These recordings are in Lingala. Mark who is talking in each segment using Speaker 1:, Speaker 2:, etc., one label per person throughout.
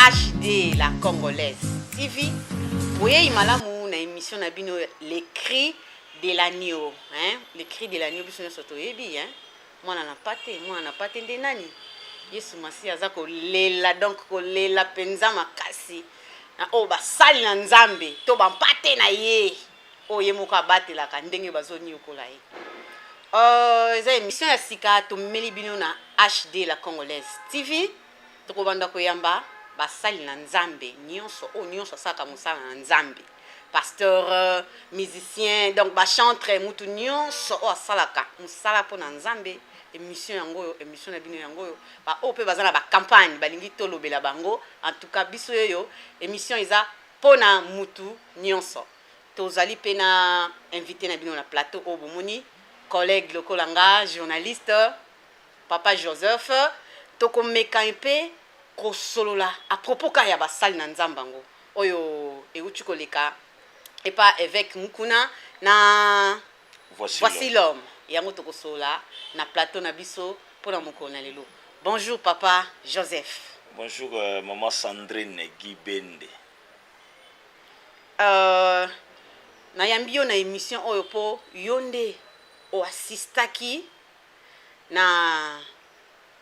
Speaker 1: HD la Congolaise TV. Voyez malamu na émission na bino les cris de l'agneau, hein? Les cris de l'agneau biso soto yebi, hein? Moi na pate nde nani. Yesu masi aza ko lela donc ko lela penza makasi. Na o ba sali na nzambe to ba pate na ye. O ye moko abatela ka ndenge bazoni okola ye. Eza émission ya sika to meli bino na HD la Congolaise TV. To banda ko yamba ba sali na nzambe nyonso o nyonso saka musala na nzambe. Pasteur, musicien, donc ba chantre mutu nyonso o asalaka musala po na nzambe. Émission yango émission na bino yango ba o pe bazana ba campagne balingi tolobela bango en tout cas biso yo émission eza pona mutu nyonso tozali pena invité na bino na plateau o bomoni collègue lokolanga journaliste papa Joseph toko meka mpe ko solola à propos ka ya basali na nzambango oyo euti koleka et pas évêque Mukuna na voici l'homme yango toko sola na plateau na biso pona mokona lelo. Bonjour papa Joseph.
Speaker 2: Bonjour maman Sandrine Guibende.
Speaker 1: Na yambio na émission oyo po yonde o assistaki na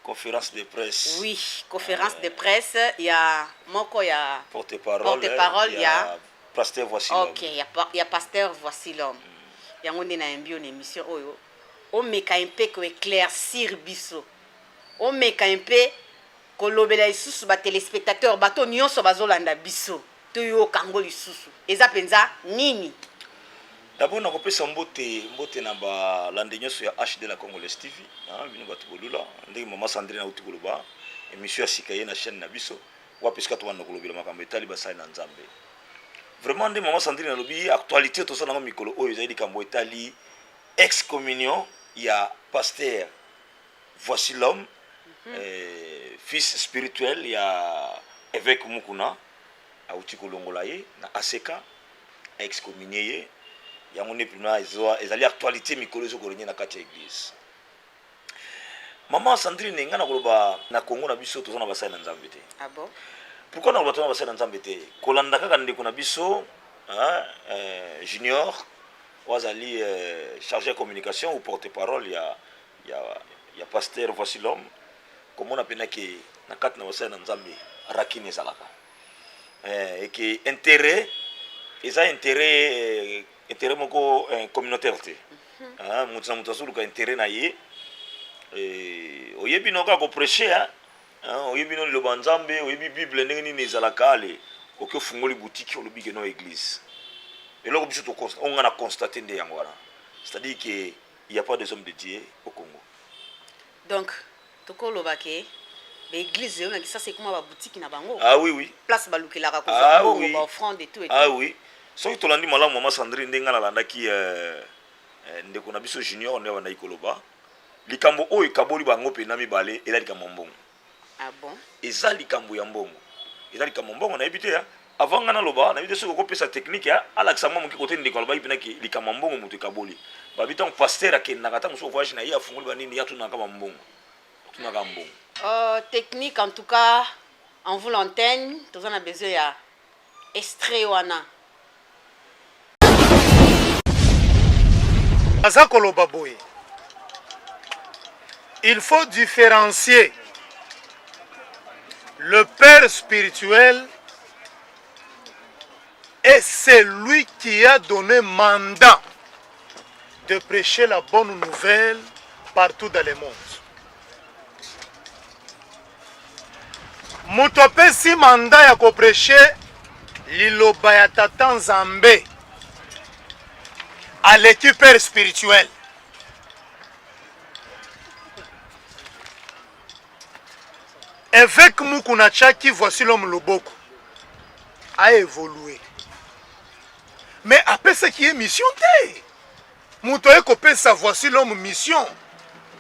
Speaker 2: conférence de presse.
Speaker 1: Oui, conférence de presse, il y a moko ya
Speaker 2: porte-parole,
Speaker 1: il y a
Speaker 2: pasteur voici l'homme.
Speaker 1: OK, il y a pasteur voici l'homme. Yango nde na yambio na émission oyo o meka mpe ko éclaircir biso. O meka mpe ko lobela isusu ba téléspectateurs bato nyonso bazolanda biso. To yo kango lisusu. Eza penza nini?
Speaker 2: D'abord na kopesa mbote na ba lande nyonso ya HD la Congolaise TV, bino batu bolula, ndenge mama Sandrine na utukuluba, émission ya sika ye na chaîne na biso, wa peska to bana kolobela makambo etali basali na nzambe. Vraiment ndenge mama Sandrine na lobi actualité to sana mikolo oyo ezali kambo etali excommunion ya pasteur voici l'homme, fils spirituel ya évêque Mukuna a utikolongola ye na aseka excommunié ye. Yango ne prima ezali actualité mikolo zo korenye na kati ya église. Maman Sandrine nga na koloba na Congo na biso tozana basali na nzambe te.
Speaker 1: Ah bon?
Speaker 2: Pourquoi na koloba tozana basali na nzambe te? Kolanda kaka ndeko na biso junior wazali chargé de communication ou porte-parole ya pasteur voici l'homme. Comment on appelle que na kati na basali na nzambe rakine ezalaka. Et que intérêt intérêt moko communautaire te mutu na mutu asuluka intérêt na ye oyebi noka ko prêcher oyebi no liloba nzambe oyebi bible ndenge nini ezalaka ale oke ofungoli boutique olobi ke no église eloko biso onga na constater nde yango wana, c'est-à-dire que il y a pas des hommes de Dieu au Congo.
Speaker 1: Donc tokoloba ke l'église on a ça c'est comme ba boutique na bango.
Speaker 2: Ah oui
Speaker 1: place balukelaka ko za bongo ba offrande et tout.
Speaker 2: Ah oui soki tolandi malamu mama Sandrine ndenga nalandaki ndeko na biso junior nde wana ikoloba likambo oyo kaboli bango pe na mibale eza likambo mbongo.
Speaker 1: Ah bon?
Speaker 2: Eza likambo ya mbongo. Eza likambo mbongo na ebite ya avant ngana loba na ebite soko kopesa technique ya alakisa mwa muki kote ndeko loba ipina ki likambo mbongo mutu kaboli. Ba bitan pasteur akenda kata muso voyage na ye afunguli banini ya tunaka mbongo. Tunaka mbongo.
Speaker 1: Technique en tout cas en vous l'antenne, tous on a besoin ya extrait wana.
Speaker 3: Il faut différencier le père spirituel et celui qui a donné mandat de prêcher la bonne nouvelle partout dans le monde. Mutope si mandat ya ko prêcher liloba ya tata Nzambe à l'équipe spirituelle. Évêque Mukuna Tchaki, voici l'homme Loboko, a évolué. Mais après ce qui est mission, Moutoye Kopé, sa voici l'homme mission.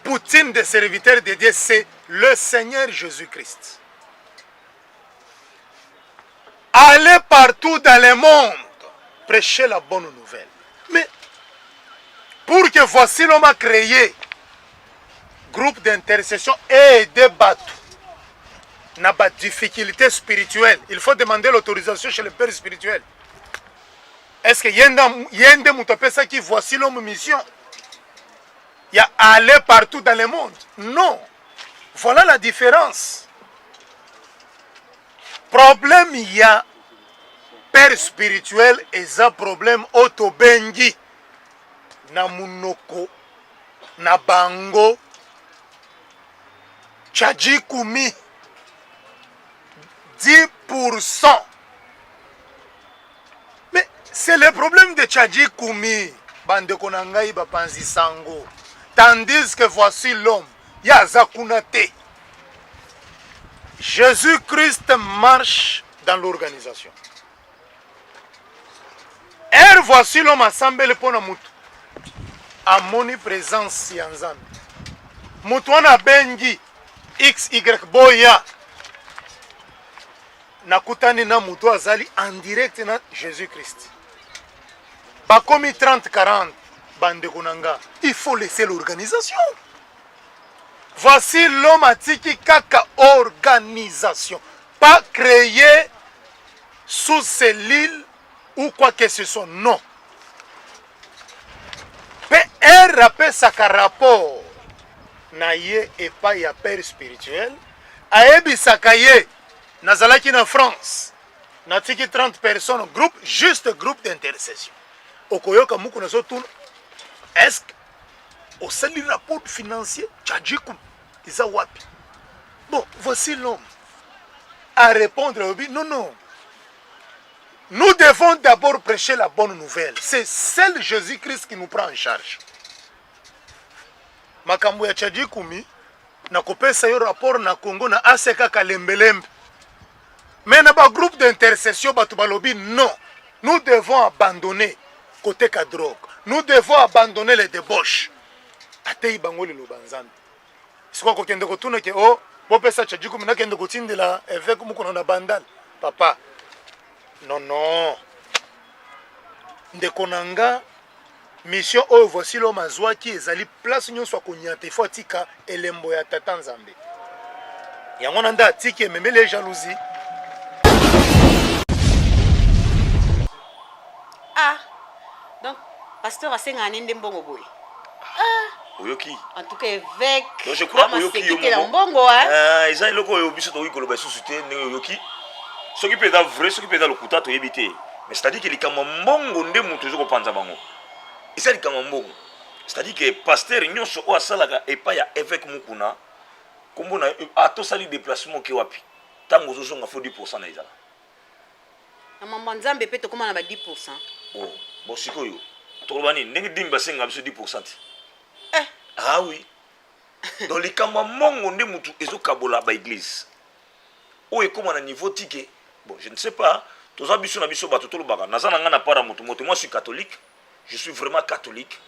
Speaker 3: Poutine des serviteurs de Dieu, c'est le Seigneur Jésus-Christ. Allez partout dans le monde, prêcher la bonne nouvelle. Mais pour que voici l'homme a créé groupe d'intercession et de bateaux. n'a pas de difficulté spirituelle, il faut demander l'autorisation chez le père spirituel. Est-ce que Yende Moutapesa qui voici l'homme mission? Il y a aller partout dans le monde? Non. Voilà la différence. Problème, il y a père spirituel et ça problème otobengi na munoko na bango tchaji kumi 10%. Mais c'est le problème de Tchadji Koumi. Bande konangai bapanzi sango. Tandis que voici l'homme. Yazakunate. Jésus-Christ marche dans l'organisation. Et voici l'homme assemblé pour nous. Amoni présence yanzan. Mutwana bengi XY boya. Nakutani na mutu azali en direct na Jésus-Christ. Bakomi 30-40 bande kunanga. Il faut laisser l'organisation. Voici l'homme atiki kaka organisation. Pas créé sous cellule ou quoi que ce soit. Non. PR rappelle sa rapport. Naye et pas ya père spirituel. Aebi sakaye. Nazalaki na France. Natiki 30 personnes. Groupe, juste groupe d'intercession. Okoyoka muku nazo tourne. Est-ce que au sein du rapport financier, Tchadjikou, ils ont wapi? Bon, voici l'homme à répondre au but. Non, non. Nous devons d'abord prêcher la bonne nouvelle. C'est seul Jésus-Christ qui nous prend en charge. Makambo ya Tchadjikoumi, na kopesa yo rapport na Congo na ASEKA kalembelembe. Mais na ba groupe d'intercession batu balobi non. Nous devons abandonner côté ka drogue. Nous devons abandonner les débauches. Atei bangoli lo banzambe. Siko ko kende ko tuna ke o bopesa Tchadjikoumi na kende ko tindela évêque mukono na bandal. Papa. Non non. Ndeko nanga mission oyo voici l'homme azwaki ezali place nyonso akonyata ifo atika elembo ya tata nzambe. Yango nanda atiki ememele jalousie.
Speaker 1: Ah, donc, pasteur a 5 années de mbongo boy. Ah,
Speaker 2: Oyoki.
Speaker 1: en tout cas, évêque.
Speaker 2: Donc je crois que Oyoki
Speaker 1: yo mbongo, hein.
Speaker 2: Ils ont loko obiso to wikolo ba susute ne Oyoki. Ce qui peut être vrai, ce qui peut être le kuta to yebite. Mais c'est-à-dire que les kamambongo nde mutu zo kopanza bango. Et ça les kamambongo. C'est-à-dire que pasteur nyonso o asalaka et pas ya évêque mukuna. Kombo na ato sali déplacement ki wapi. Tango zo zonga fo 10% na izala.
Speaker 1: Na mambo nzambe pe to koma na ba 10%.
Speaker 2: Oh, bon sikoyo. Tolobani ndenge dimba senga biso 10%.
Speaker 1: Eh,
Speaker 2: Ah oui. Dans les kamambongo nde mutu ezo kabola ba église. Ou est comme à un niveau ticket. Bon, je ne sais pas. Tous les habits sont bateau tout le bagarre. Nazana ngana para moto. Moi, je suis catholique. Je suis vraiment catholique.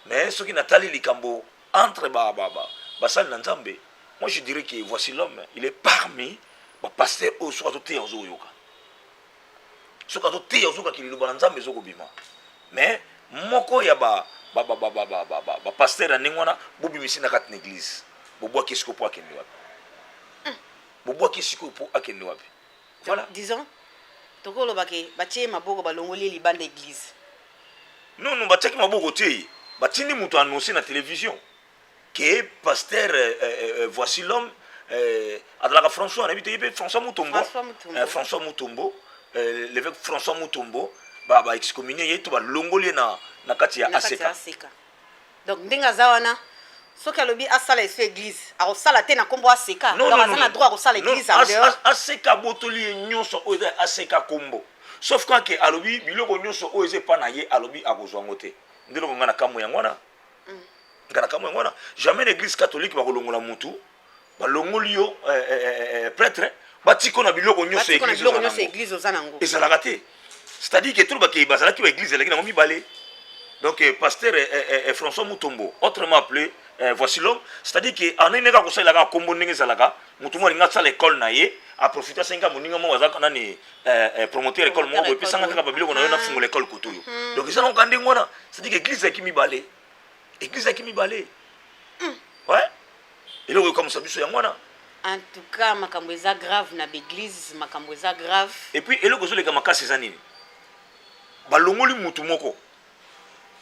Speaker 2: Mais ceux qui n'attendent les cambo entre basal nanzambe. Moi, je dirais que voici l'homme. Il est parmi les pasteurs au soit doté en zoyoka. Ce qui a doté en zoyoka qui est le bananzambe zogobima. Mais moko ya pasteur à ningwana bobi misina kat l'église. Bobo qu'est-ce qu'on peut akende wapi. Bobo qu'est-ce qu'on peut akende wapi. Voilà.
Speaker 1: Disons, toko lo bake batie maboko balongoli libanda église.
Speaker 2: Non, non, batie maboko te. Batini mutu annoncé na télévision que pasteur voici l'homme Adlaka François, on a vu François Moutombo. François Moutombo, l'évêque François Moutombo, bah excommunié, il va longolé na kati ya ASEKA.
Speaker 1: Donc ndenga zawana soki alobi asala esu église akosala te na kombo ASEKA. Donc aza na droit akosala église en dehors.
Speaker 2: ASEKA botoli nyonso oyo ASEKA kombo. Sauf quand que alobi biloko nyonso oyo eze pa na ye alobi akozwa ngote. Ndelo ngana kamo yangwana. Ngana kamo yangwana. Jamais l'église catholique va kolongola mutu. Ba longoli yo prêtre batiko na biloko nyonso église
Speaker 1: ozanango.
Speaker 2: Ezalaka te. C'est-à-dire que tout le monde qui est basé à l'église, il a mis balé. Donc, pasteur François Moutombo, autrement appelé voici l'homme, c'est-à-dire qu'en est négatif, il a un combo de Zalaga, Moutombo a l'école naïe, a profité de 5 ans, il promoteur l'école, et puis 5 ans, il a fait l'école Koutou. Donc, ils ont regardé, c'est-à-dire que l'église a mis balé. L'église a mis balé. Ouais. Et là, comme ça, il y a
Speaker 1: En tout cas, makambo eza grave na l'église, makambo eza grave.
Speaker 2: Et puis eloko zo leka makasi eza nini? Balongoli mutu moko.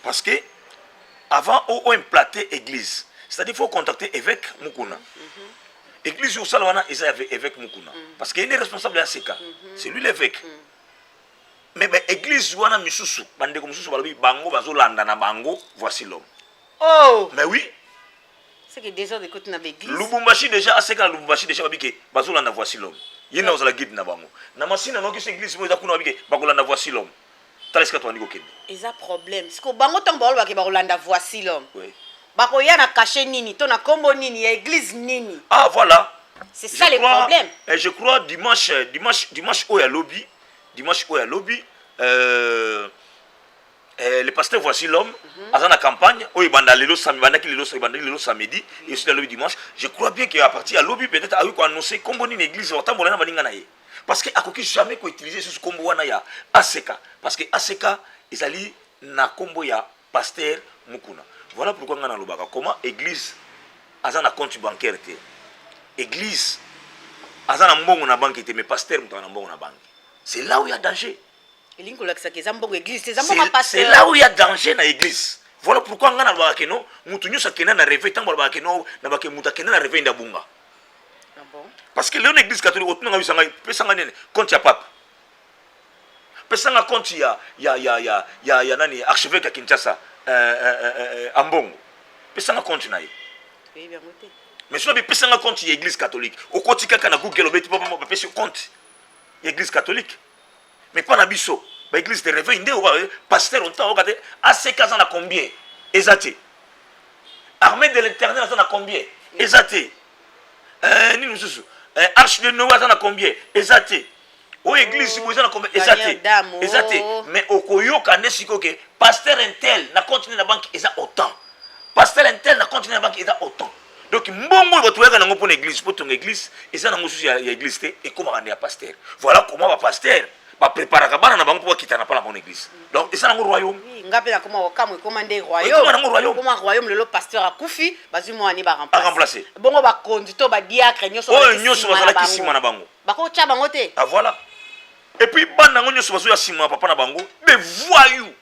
Speaker 2: Parce que avant on implanter église, c'est-à-dire faut contacter évêque Mukuna. Église au Salwana ils avaient évêque Mukuna parce qu'il est responsable à CK. C'est lui l'évêque. Mais église wana misusu bande ko misusu balobi bango bazolanda na bango voici l'homme.
Speaker 1: Oh,
Speaker 2: Mais oui,
Speaker 1: c'est que déjà de côté na l'église.
Speaker 2: Lubumbashi déjà ACK Lubumbashi déjà babike bazolanda voici l'homme. Yena ozala guide na bango. Na masina no ki église mo za kuna babike bakolanda voici l'homme. Taleska to andiko kende.
Speaker 1: Eza problème. Parce que bango tang ba ke bakolanda voici l'homme.
Speaker 2: Oui.
Speaker 1: Bakoya na caché nini, to na kombo nini, ya église nini.
Speaker 2: Ah voilà.
Speaker 1: C'est ça le problème.
Speaker 2: Et je crois dimanche au lobby, le pasteur voici l'homme, à la campagne, où il banda lelo samedi, et aussi le lobby dimanche. Je crois bien qu'à partir à lobby peut-être a eu qu'on annoncer comme une église autant bolana baninga naie. Parce que à quoi jamais qu'on utiliser ce combo wana ya ACK, parce que ACK ils allaient na combo ya pasteur Mukuna. Voilà pourquoi on a lobaka comment église a na compte bancaire té. Église azana mbongo na banque mais pasteur mutana mbongo na banque. C'est là où il y a danger. C'est là où il y a danger dans l'église. Voilà pourquoi on a lobaka que non mutu nyosa kena na réveil tant lobaka que non na bake muta kena na réveil ndabunga.
Speaker 1: Ah bon?
Speaker 2: Parce que l'église catholique otunga bisanga pesanga nene compte ya pape. Pesanga compte ya nani archevêque à Kinshasa ambongo. Pesanga compte na ye.
Speaker 1: Oui, bien noté.
Speaker 2: Mais si on a un compte l'église catholique, au quotidien, quand on a Google, on peut faire un compte l'église catholique. Mais pas l'abissot. L'église de réveil, pasteur, on a assez cas, on a combien? Exacté. Armée de l'éternel, on a combien? Exacté. Arche de Noé, on a combien? Exacté. Au église, on a combien? Exacté. Exacté. Mais au Koyo, quand on a pasteur intel, n'a continué la banque, il a autant. Pasteur intel, n'a continué la banque, il a autant. Donc, mbongo va trouver dans une église, pour ton église, et ça, dans une église, et comment on est à pasteur. Voilà comment va pasteur, va préparer la banque pour quitter la bonne église. Donc, et ça, dans le royaume.
Speaker 1: Oui, on a commandé royaume. Comment royaume, le pasteur a Koufi, vas-y, moi, on est
Speaker 2: remplacé.
Speaker 1: Bon, on va conduire, on va diacre, on
Speaker 2: va qui sima na bango.
Speaker 1: Bako tchaba ngote.
Speaker 2: Ah, voilà. Et puis, banda ngonyo so ya sima papa na bango, des voyous,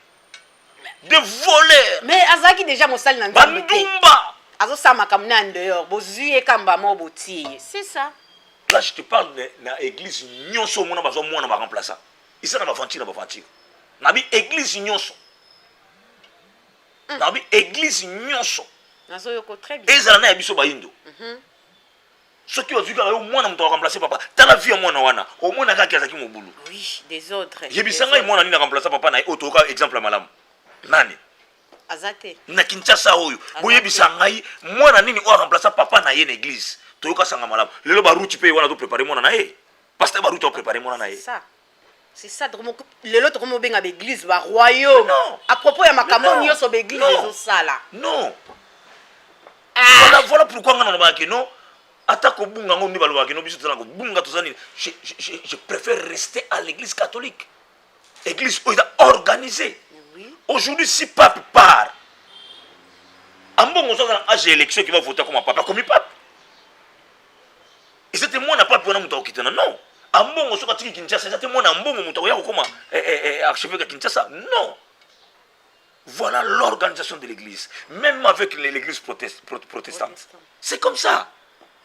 Speaker 2: des voleurs.
Speaker 1: Mais azaki déjà mon sale nan
Speaker 2: Bandumba.
Speaker 1: Azo sama kamna dehors, bozuye kamba mo boti. C'est ça.
Speaker 2: Là je te parle de l'église nyonso mona bazo mona ba remplacer. Isa na ba fantir. Na bi église nyonso. Na bi église nyonso.
Speaker 1: Nazo yoko très bien.
Speaker 2: Ezala na biso ba indo. Ce qui ozuka yo mona mto remplacer papa. Tala vie mona wana. O mona ka kiazaki mobulu.
Speaker 1: Oui, des autres.
Speaker 2: Yebisanga mona ni na remplacer papa na otoka exemple malamu. Nani?
Speaker 1: Azate.
Speaker 2: Na Kinshasa oyo boyebisa ngai mwana nini o remplacer papa na ye na église toyoka sanga malamu lelo baruti pe wana to préparer mwana na ye pasteur baruti o préparer mwana na ye
Speaker 1: c'est ça lelo to komo benga l'église ba royaume
Speaker 2: non
Speaker 1: à propos ya makambo nyoso ba église zo sala
Speaker 2: non voilà pourquoi ngana ba ke non atako bunga ngo ni balwa ke no biso tala ko bunga to zani je préfère rester à l'église catholique église organisée. Aujourd'hui, si pape part, en bon, on a un élection qui va voter comme un pape, comme un pape. Et c'était moi, n'a pas pu nous quitter. Non. En bon, on a dit Kinshasa, c'était moi, en bon, on a comme archevêque à Kinshasa. Non. Voilà l'organisation de l'église. Même avec l'église protestante. C'est comme ça.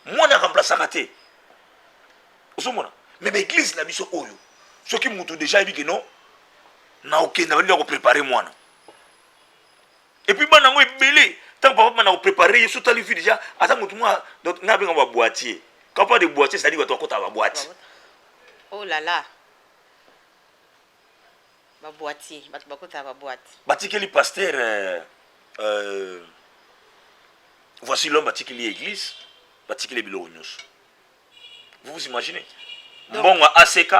Speaker 2: Moi, on a remplacé à raté. Mais l'église, la mission Oyo. Ceux qui m'ont déjà dit que non. Na ok na bandi ko préparer mwana et puis bana ngo ebele tant papa na ko préparer yeso tali fi déjà ata mutu mwa donc na benga ba boîtier quand pas de boîtier ça dit ba to kota ba boîte
Speaker 1: oh là là ba boîtier ba kota ba boîte
Speaker 2: batikeli pasteur voici l'homme batikeli église batikeli biloko nyos vous imaginez mbongo ACK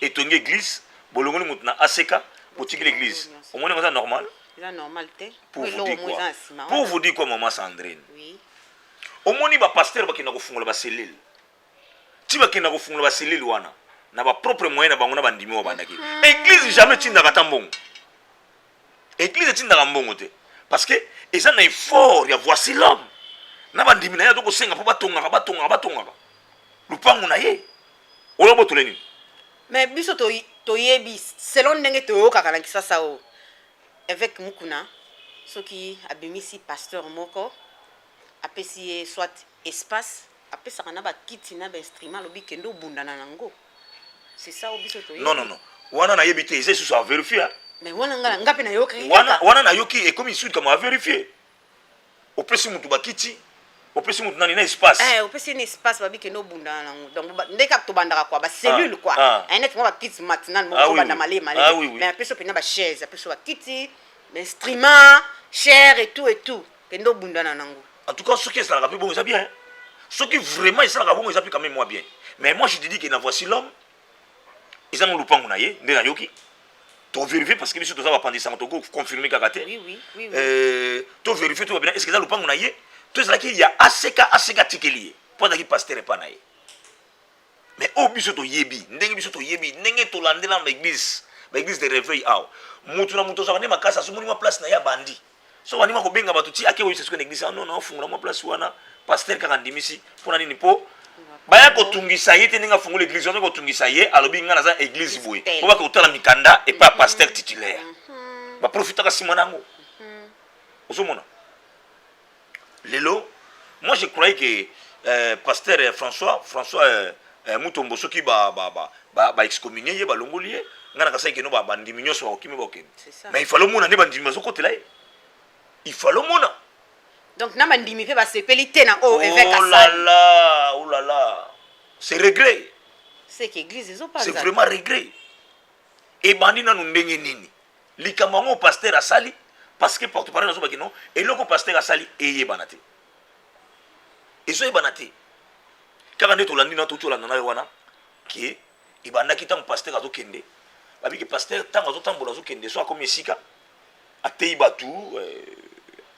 Speaker 2: et ton église bolongoni mutu na ACK boutique l'église au moins c'est normal.
Speaker 1: C'est normal
Speaker 2: pour vous dire quoi maman Sandrine. Oui. Au moins ba pasteur ba kina ko fungola ba cellule. Ti ba kina ko fungola ba cellule wana na ba propre moyen na bango na bandimi wa bandaki. Église jamais tinda ka tambongo. Église tinda ka mbongo te parce que eza na effort ya voici l'homme. Na bandimi na ya to ko senga po batonga. lupango na ye olobo toleni
Speaker 1: mais biso toyebi selon ndenge toyokaka na kisasa o avec mukuna soki abimisi pasteur moko apesi ye soit espace apesaka na bakiti na bainstrument alobi kende obundana nango c'est ça o biso toyebi
Speaker 2: non wana nayebi te eza lisusu avérifie
Speaker 1: mais wana nga mpe nayokaki
Speaker 2: wana nayoki ekomi sud kama avérifie opesi mutu bakiti opesi mutu nani na espace
Speaker 1: opesi na espace babi kende obundana nango donc ndeka tobandaka kwa bacellule quoi net mo bakiti matinal moko banda malé mais apesi pena bachaise apesi bakiti l'instrument cher et tout kende obundana nango
Speaker 2: en tout cas soki esalaka mpe bongo eza bien soki vraiment esalaka bongo eza mpe quand même moi bien mais moi je te dis que na voici l'homme eza na lupango na ye nde nayoki tovérifie parce que biso toza bapandisanga tokoconfirme kaka te tovérifie to babina est ce que eza lupango na ye to ezalaki ya aseka tikeli ye mpo azalaki paster epa na ye mais oyo biso toyebi ndenge tolandela na baeglise de réveil awa mutu na mutu ozwaka nde makasi asomoni mwa place na ye abandi so bandima kobenga bato ti ake oyisa soki na église non afungola mwa place wana paster kaka ndimisi mpona nini mpo baya kotungisa ye te ndenge afungola église wana kotungisa ye alobi nga naza église boye mpo baka kotala mikanda epa ya paster titulaire baprofitaka nsima nango ozomona lelo moi je croyais que pasteur François Mutombo soki excommunié ye balongoli ye nga nakasaki keno bandimi nyonso bakokimi bakokende mais il fallait mona nde bandimi bazokotela ye il fallait mona
Speaker 1: donc na bandimi mpe basepeli te na oyo évêque
Speaker 2: oh là là c'est regret
Speaker 1: c'est que église ezopanza
Speaker 2: c'est vraiment regret ebandi nanu ndenge nini likambo yango pasteur asali parce que porte-parole nazobaki non eloko pasteur asali eyebana te ezoyebana te kaka nde tolandi na tolanda na yo wana ke ebandaki ntango pasteur azokende babiki pasteur ntango azotambola azokende so akomi esika ateyi bato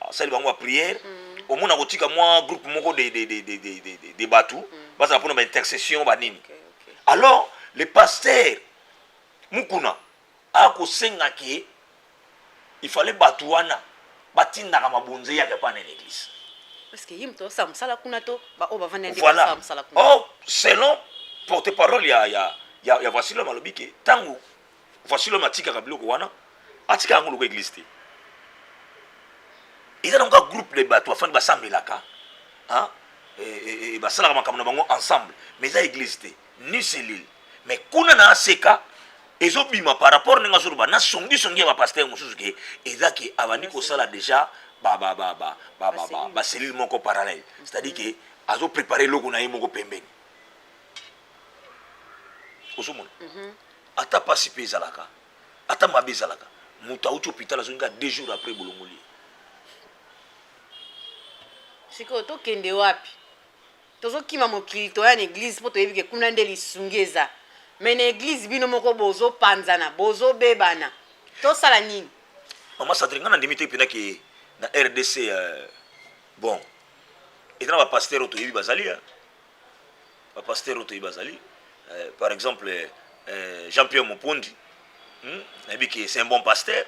Speaker 2: asali bango ba prière omona kotika mwa groupe moko de bato bazala mpona baintercession banini alors le pasteur mukuna akosenga ke il fallait bato wana batindaka mabonze yake pa na l'église
Speaker 1: parce que yim to sa msala kuna to ba o bavanda ndi
Speaker 2: voilà.
Speaker 1: Msala kuna
Speaker 2: Oh selon porte-parole ya voici l'homme alobi ke tango voici l'homme atika biloko wana atika yango loko église te eza donc un groupe de bato afandi basambelaka et basalaka makambo na bango ensemble mais eza église te ni cellule mais kuna na aseka ezobima par rapport ndenge azoloba na songisongi ya bapaster mosusu ke eza ke abandi kosala déjà cellule moko parallèle c'est-à-dire que azopréparer eloko na ye moko pembeni ozomona ata pasi mpe ezalaka ata mabe ezalaka moto auti hôpital azongi 2 jours après bolongoli
Speaker 1: sikoyo tokende wapi tozokima mokili toya na église mpo toyebi ke kuna nde lisungi eza mais na église bino moko bozopanzana bozobebana tosala nini
Speaker 2: mama sadri nga na ndimi te mpena ke na rdc bon eza na bapaster oyo toyebi bazali bapaster oyo toyebi bazali par exemple Jean-Pierre Mopondi nayebi ke c'est un bon pasteur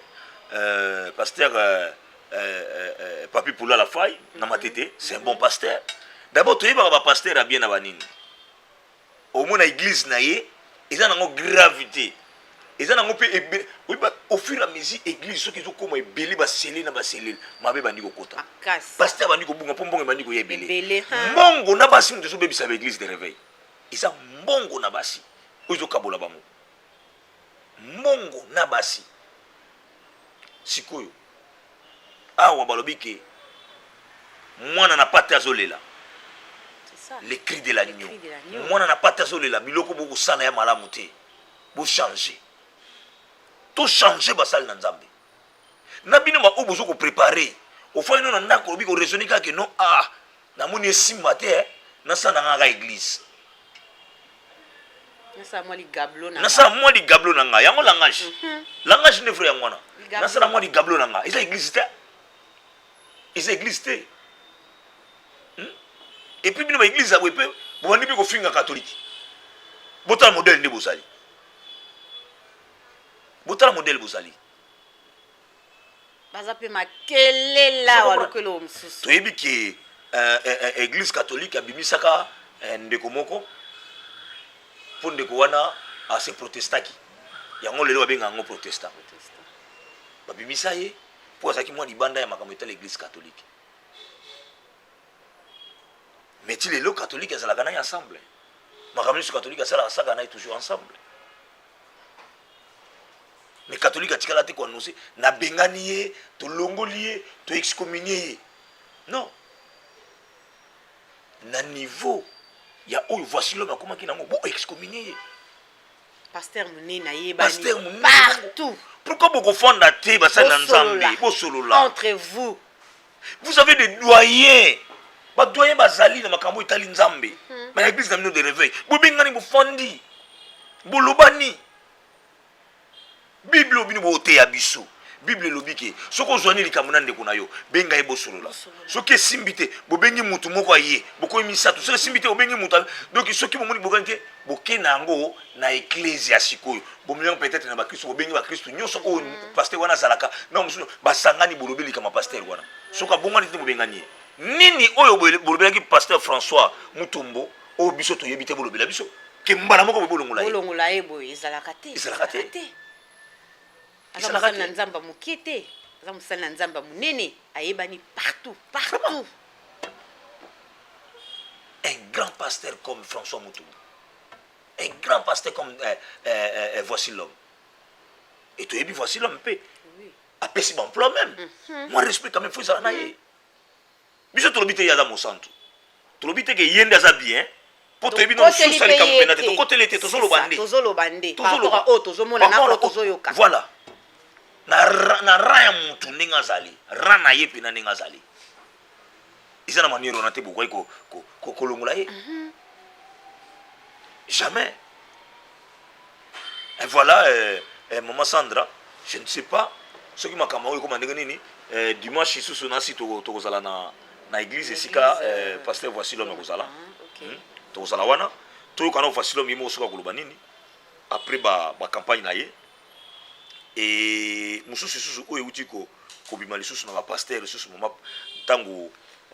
Speaker 2: pasteur Papi Poula la faille na matete c'est un bon pasteur d'abord toyebaka bapaster abien na banini omona église na ye eza nango gravité eza nango mpe au fur et à mesure église soki ezokoma ebele basele na baselele mabe bandi kokota pasteur bandi kobunga mpo mbongo ebandi koya ebele mbongo na basi moto ezobebisa baéglise de réveil eza mbongo na basi oyo ezokabola bango mbongo na basi sikoyo awa balobi ke mwana na pate azolela les cris de l'agneau mwana na pate azolela biloko bokosala ya malamu te bochange tochange basali na nzambe na bino baoyo bozo koprépare ofali no na ndako olobi koraisonne kaka no namoni esimba te nasala na ngaka église nasala mwa ligablo na ngai yango langage nde vrai yango wana nasala mwa ligablo na ngai eza église te eza église te et puis bino baéglise ya boye mpe bobandi mpe kofinga katholike botala modele nde bozali botala modele bozali
Speaker 1: baza mpe makelela walokelo mosusu
Speaker 2: toyebi ke église catholique abimisaka ndeko moko mpo ndeko wana ase protestaki yango lelo babenga yango protestant babimisa ye mpo azalaki mwa libanda ya makambo eta l'église catholique mais ti lelo catholique ezalaka naye ensemble makambo nyonso catholique asalaka saka naye toujours ensemble mais catholique atikala te koannonce nabengani ye tolongoli ye toexcommunie ye non na niveau ya oyo voici l'homme akomaki nango bo excommunie ye
Speaker 1: pasteur munene ayebani
Speaker 2: pasteur munene
Speaker 1: partout.
Speaker 2: Pourquoi vous confondez te basali na nzambe bosolola
Speaker 1: entre vous
Speaker 2: vous avez des doyens badoyen bazali na makambo etali nzambe mais l'église na mino de réveil bobengani bofondi bolobani bible obino boteya biso bible elobi ke soki ozwani likambo na ndeko na yo benga ye bosolola soki esimbi te bobengi mutu moko aye bokoyi misato soki esimbi te bobengi mutu donc soki bomoni bokani te boke na yango na eklezia sikoyo bomelango peut-être na bakristo bobengi bakristo nyonso oyo paster wana azalaka na mosusu basangani bolobi likama paster wana soki abongani te bobengani ye nini oyo bolobelaki paster François Mutombo oyo biso toyebi te bolobela biso ke mbala moko
Speaker 1: bolongola ye boye ezalaka te aza mosali na nzamba mokie te aza mosali na nzamba monene ayebani partout
Speaker 2: un grand pasteur comme François Mutombo un grand pasteur comme Voici l'homme et toyebi Voici l'homme mpe apesi bemploi même moi respect quand même fo ezala na ye biso tolobi te ye aza mosantu tolobi te ke ye nde aza bien po toyebi no mosusu alikambo mpena te tokoteli te
Speaker 1: tozoloba nde par rapport a oyo tozomona na oyo tozoyoka
Speaker 2: voilà na ra ya mutu ndenge azali ra na ye mpena ndenge azali eza na manière wana te bokoki kolongola ye jamais et voilà maman Sandra je ne sais pas soki makambo oyo ekoma ndenge nini dimanche lisusu nasi tokozala na église esika pasteur Voici l'homme akozala tokozala wana toyokana Voici l'homme ye moko soki akoloba nini après bacampagne na ye et mosusu lisusu oyo euti kobima lisusu na bapaster lisusu moma ntango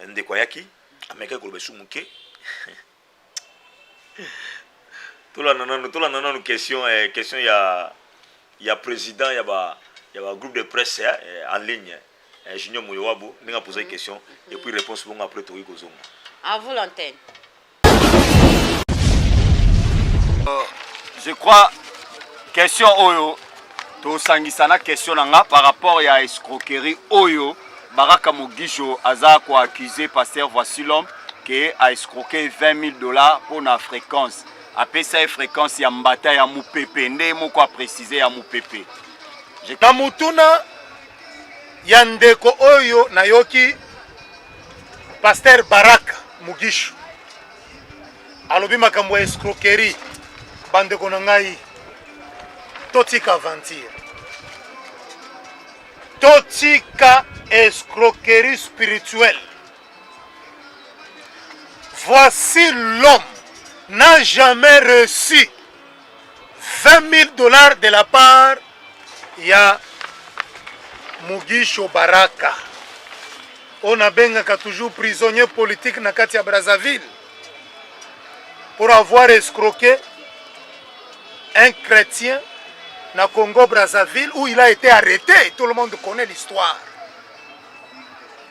Speaker 2: ndeko ayaki amekaki koloba esu moke tolanda nano question ya président ya ba groupe de presse en ligne Junior Moyowabo ndenge posé question et puis réponse bongo après toki kozonga
Speaker 1: à vous l'antenne.
Speaker 4: Je crois question oyo to sangisana question nanga par rapport à escroquerie oyo Baraka Mugisho aza ko accusé pasteur Voici l'homme qui a escroqué $20,000 pour na fréquence après ça fréquence ya mbata ya mupepe nde moko a préciser ya mupepe
Speaker 3: na mutuna ya ndeko oyo nayoki pasteur Baraka Mugisho alobi makambo ya escroquerie bandeko na ngai totika aventure totika escroquerie spirituelle. Voici l'homme n'a jamais reçu $20,000 de la part ya Mugisho Baraka. On a bengaka toujours prisonnier politique na kati ya Brazzaville pour avoir escroqué un chrétien na Congo Brazzaville où il a été arrêté. Tout le monde connaît l'histoire.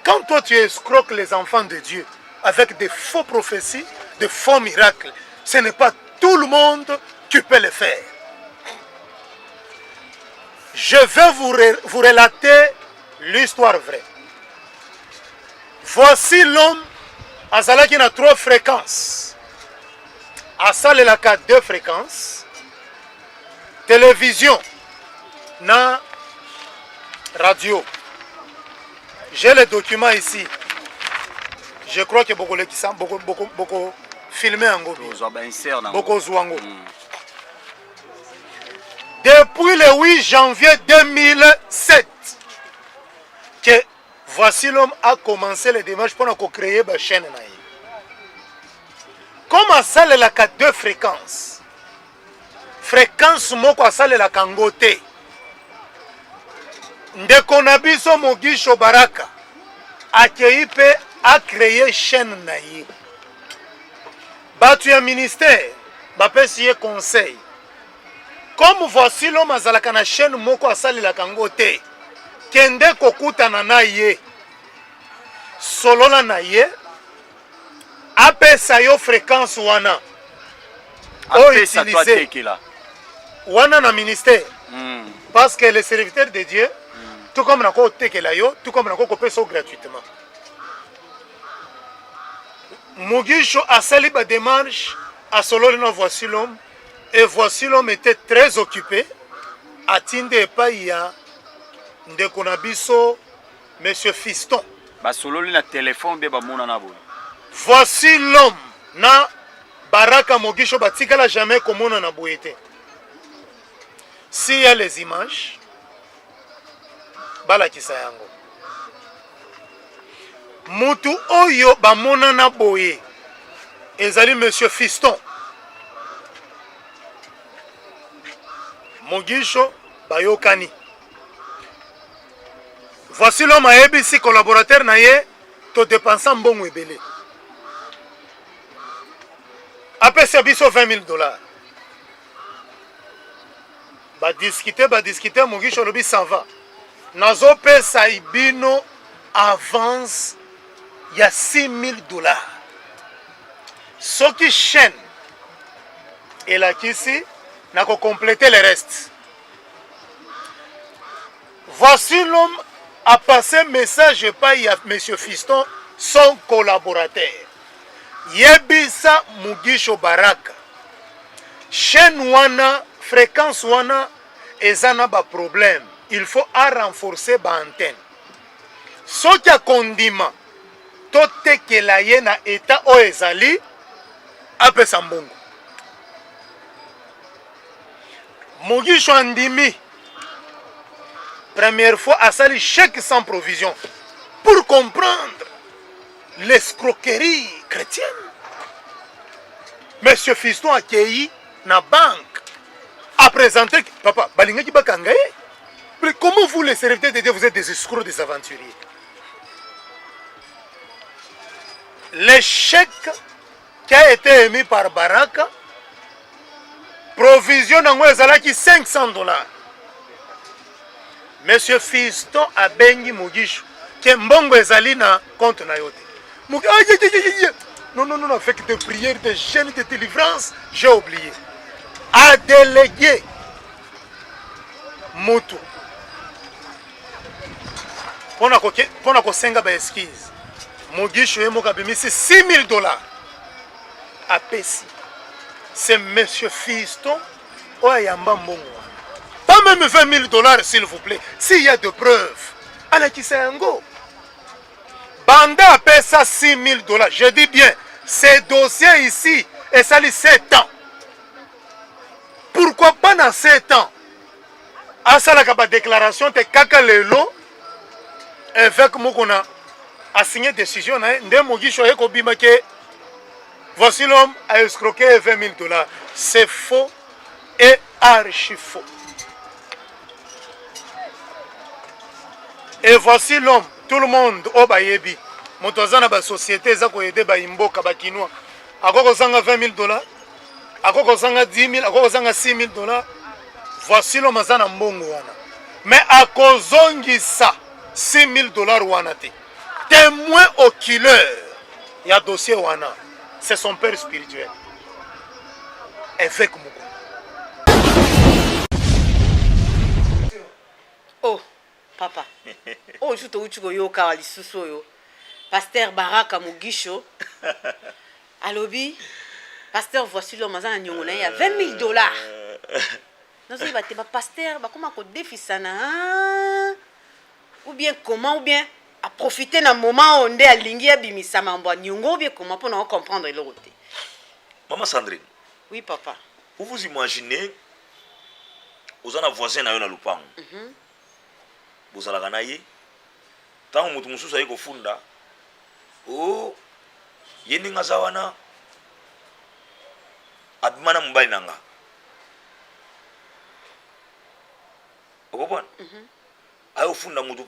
Speaker 3: Quand toi tu escroques les enfants de Dieu avec des faux prophéties, de faux miracles, ce n'est pas tout le monde qui peut le faire. Je vais vous relater l'histoire vraie. Voici l'homme azalaki na 3 fréquences. Asalelaka 2 fréquences. Télévision na radio. J'ai les documents ici. Je crois que beaucoup filmé en Gobi. Beaucoup Zouango. Depuis le 8 janvier 2007, que Voici l'homme a commencé les démarches pour créer une chaîne. Comme ça, il y a 2 fréquences. Fréquence moko ça la kangote. Ndeko na biso Mugisho Baraka akeipe a créé chaîne na ye. Batu ya ministère bapesi ye conseil comme voici l'homme azalaka na chaîne moko asalelaka yango te kende kokutana na ye solola na ye apesa yo fréquence wana
Speaker 4: apesa to atekela
Speaker 3: wana na ministère parce que les serviteurs de Dieu tout comme na ko tekela yo tout comme na ko kopesa gratuitement Mugisho asali ba démarche à solo na voici l'homme et voici l'homme était très occupé atinde pa ya ndeko na biso monsieur Fiston
Speaker 4: basololi na téléphone be bamona na boye
Speaker 3: voici l'homme na Baraka Mugisho batikala jamais komona na boye te. S'il y a les images balakisa yango mutu oyo bamona na boye ezali monsieur Fiston Mugisho bayokani. Voici l'homme a ebisi collaborateur na ye to dépenser mbongo ebele apesa biso $20,000 badiscuter Mugisho lobi ça va nazopesa ibino avance ya $6,000 soki chaîne elakisi na ko compléter le reste. Voici l'homme a passé message par monsieur Fiston son collaborateur yebisa Mugisho Baraka chaîne wana fréquence wana ezana ba problème il faut à renforcer ba antenne soki a kondima to tekela ye na état o ezali apesa mbongo Mugisho andimi première fois à sali chèque sans provision pour comprendre l'escroquerie chrétienne. Monsieur Fiston a accueilli na banque a présenté papa balingaki bakangaye. Comment vous les serviteurs de Dieu vous êtes des escrocs, des aventuriers? Le chèque qui a été émis par Baraka provision nango ezalaki $500. Monsieur Fiston a bengi Mugisho que mbongo ezali na compte na yote. Non, avec des prières, des chaînes de délivrance, j'ai oublié. A délégué Mutu. Pona ko senga ba esquisse. Mugisho yemo kabimisi $6,000 à Pessi. C'est monsieur Fiston oyamba mbongo. Pas même $20,000 s'il vous plaît. S'il y a de preuves. Alakisango. Banda appelle ça $6,000. Je dis bien, ces dossiers ici, et ça les 7 ans. Pourquoi pas dans 7 ans? À ça, la déclaration de Kaka Lelo, avec Mokona, a signé décision, de Mugisho et Kobimake. Voici l'homme a escroqué $20,000. C'est faux et archi faux. Et voici l'homme, tout le monde, au Bayebi, Montozana ba société, Zako Yede Bayimboka Bakinois, à quoi $20,000, à quoi $10,000, à quoi $6,000. Voici l'homme Zana Mbongwana. Mais à cause de ça, $6,000 Wanate. Témoin oculaire, il y a dossier Wana. C'est son père spirituel. Avec Moukou.
Speaker 1: Oh, papa. Oh, je te dis yoka wali susoyo. Pasteur Baraka Mugisho. Alobi. Pasteur, voici l'homme à Nyongona. Il y a $20,000. Non, c'est pas pasteur. Comment on défie ça? Ou bien comment, ou bien à profiter d'un moment où on est à l'ingé bimisa mamba nyongo, ou bien comment pour nous comprendre le côté.
Speaker 2: Maman Sandrine.
Speaker 1: Oui, papa.
Speaker 2: Vous imaginez, vous avez un voisin à Lupango. Vous avez un voisin. Tant que vous avez un funda, oh, yeninga zawana, abimana mbai nanga. Vous comprenez? Ayo funda mutu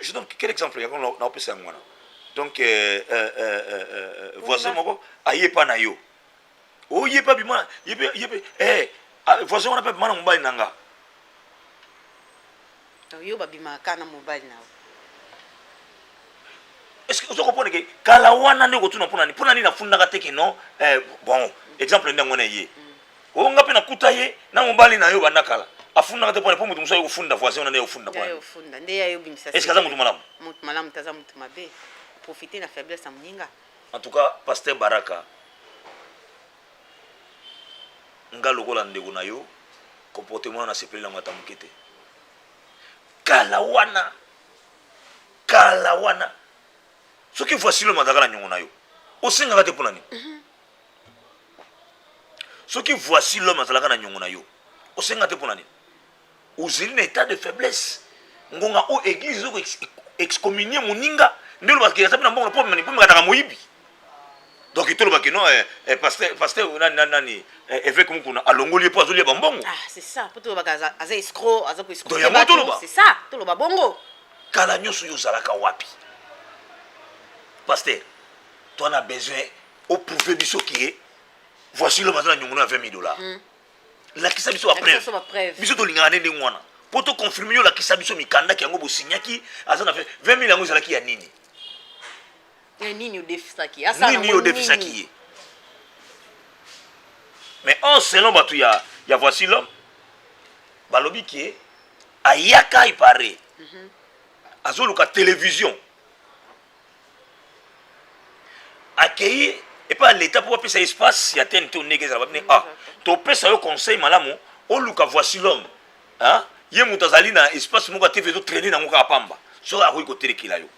Speaker 2: je donne quel exemple ya na opesa ngwana. Donc voisin moko aye pa na yo. Oh, il pas bimana, voisin on appelle bimana mobile nanga.
Speaker 1: Yo babima kana mobile na.
Speaker 2: Est-ce que vous comprenez que kalawana ne ko tuna pona ni na funda ka teke non bon exemple ndango na ye. O ngape na kutaye na mobile na yo banakala. Afunda ka te pona mutu muso yo funda voisin on na yo funda pona.
Speaker 1: Yo funda nde yo bimisa.
Speaker 2: Est-ce que ça mutu malamu?
Speaker 1: Mutu malamu taza mutu mabe. Profiter na faiblesse ya mninga.
Speaker 2: En tout cas, pasteur Baraka nga lokola ndeko na yo comportement na sepeli na mata mukete kala wana soki voici le mandaka na nyongo na yo osenga te pona ni soki voici l'homme azalaka na nyongo na yo osenga te pona ni ozeli na état de faiblesse ngonga o église o excommunier moninga ndelo bakira sapi na mbongo po mani po ngata moyibi. Donc il te le non pasteur nani évêque mukuna alongoli po azoli bambongo.
Speaker 1: Ah c'est ça, pour to bakaza aza escroc, aza ko escroc. C'est ça, to lo babongo.
Speaker 2: Kala nyoso yo zalaka wapi. Pasteur, toi on a besoin au prouver biso qui est voici le matin nyongona $20. La kisa biso après. Biso to lingana ndenge ngwana. Pour te confirmer yo la kisa biso mikanda ki yango bo signaki aza na fait $20 yango zalaki ya nini.
Speaker 1: Nini odefisaki asa
Speaker 2: nini odefisaki mais en selon batu ya voici l'homme balobi ki ayaka ipare azoluka télévision accueilli et pas l'état pour appeler ça espace ya tente to négeza babne to pesa yo conseil malamu oluka voici l'homme hein ye mutazali na espace moko TV to traîner na ngoka pamba so akoyi ko telekila yo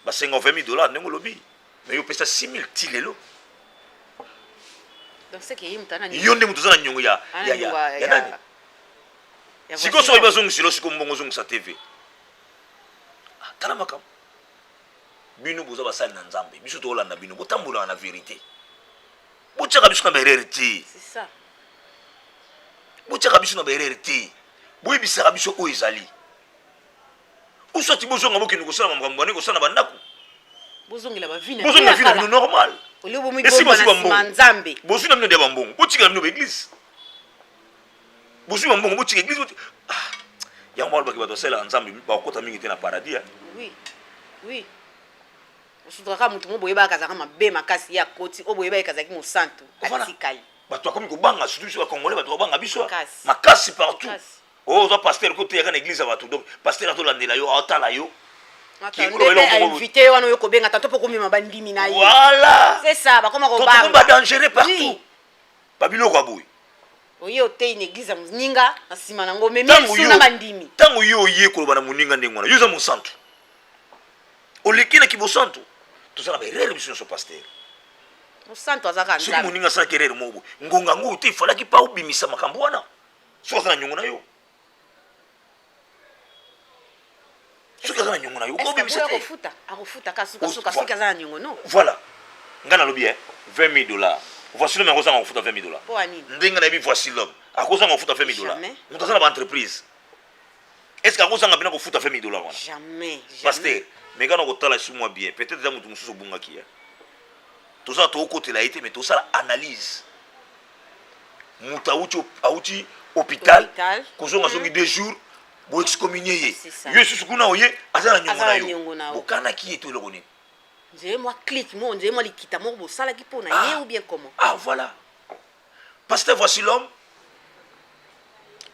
Speaker 2: ba $50,000 ndenge lobi mais yo pesa 6,000 tilelo
Speaker 1: donc c'est que yimtana ni
Speaker 2: yo nde mutu zana nyongo ya nani siko so iba zongu silo siko mbongo zongu sa TV tala makam bino boza basali na nzambe biso to olanda bino botambola na vérité bochaka biso na bererité
Speaker 1: c'est ça
Speaker 2: bochaka biso na bererité boyebisaka biso o ezali usoti bozonga bokini kosala makambo ne kosala bandako
Speaker 1: bozongela ba vie na
Speaker 2: vie normal
Speaker 1: oli bo mibomba na nzambe
Speaker 2: bozu na mino de bambongo botika mino ba église bozu bambongo botika église ya mwa baki bato sala nzambe ba kota mingi te na paradis
Speaker 1: oui osudaka mutu mo boyeba kazaka mabe makasi ya koti o boyeba kazaki mo santo atikali
Speaker 2: bato akomi kobanga surtout ba congolais bato babanga biso makasi partout. Oh, ça pasteur côté à l'église à tout donc pasteur à tout l'andela yo atala yo
Speaker 1: invité wana yo kobenga tanto poko mima bandimi na yo
Speaker 2: voilà
Speaker 1: c'est ça ba koma ko
Speaker 2: ba ba dangereux partout babilo kwa boy
Speaker 1: oye ote une église à muninga na sima nango memi suna bandimi
Speaker 2: tango yo ye ko bana muninga ndengwana yo za mu santo olekina ki bo santo to ça ba erreur biso so pasteur
Speaker 1: mo santo azaka nzambe
Speaker 2: so muninga sa kerere mobo ngonga ngo te fala ki pa ubimisa makambo wana so za nyongo na yo voilà ngana lobi $20 voici l'homme akozanga kofuta $20 ndenge na yebi voici l'homme akozanga kofuta $20 moto azala baentreprise est ce que akozanga mpena kofuta $20 wana
Speaker 1: jamais
Speaker 2: pasteur mais ngana kotala esu mwa bien peut-être eza motu mosusu obungaki ya tozala tookotela ye te mais tosala analyse moto auti hôpital kozonga zongi 2 jours bo excommunier ye yo susu kuna oye azala nyongo na yo bokana ki eto eloko nini
Speaker 1: nzeye moi clique moi nzeye moi likita moko bosala ki pona ye ou bien comment
Speaker 2: voilà pasteur voici l'homme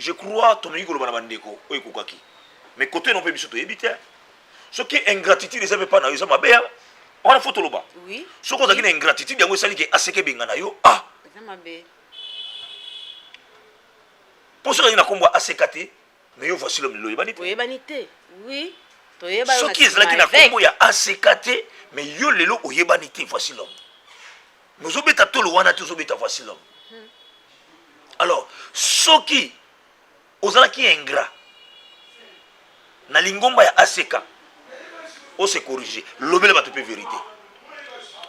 Speaker 2: je crois tomengi koloba na bandeko oyo ekokaki mais côté non pe biso toyebi te soki ingratitude eza mpe pa na yo eza mabe wana fo toloba soki ozalaki na ingratitude yango esali ke aseke benga na yo
Speaker 1: eza mabe
Speaker 2: mpo soki azali na kombo aseka te mais yo voici l'homme lelo
Speaker 1: oyebani te oui toyeba yo
Speaker 2: soki ezalaki na kombo ya aseka te mais yo lelo oyebani te voici l'homme mais ozobeta tolo wana te ozobeta voici l'homme alors soki ozalaki ingrat na lingomba ya aseka ose corriger lobela bato mpe vérité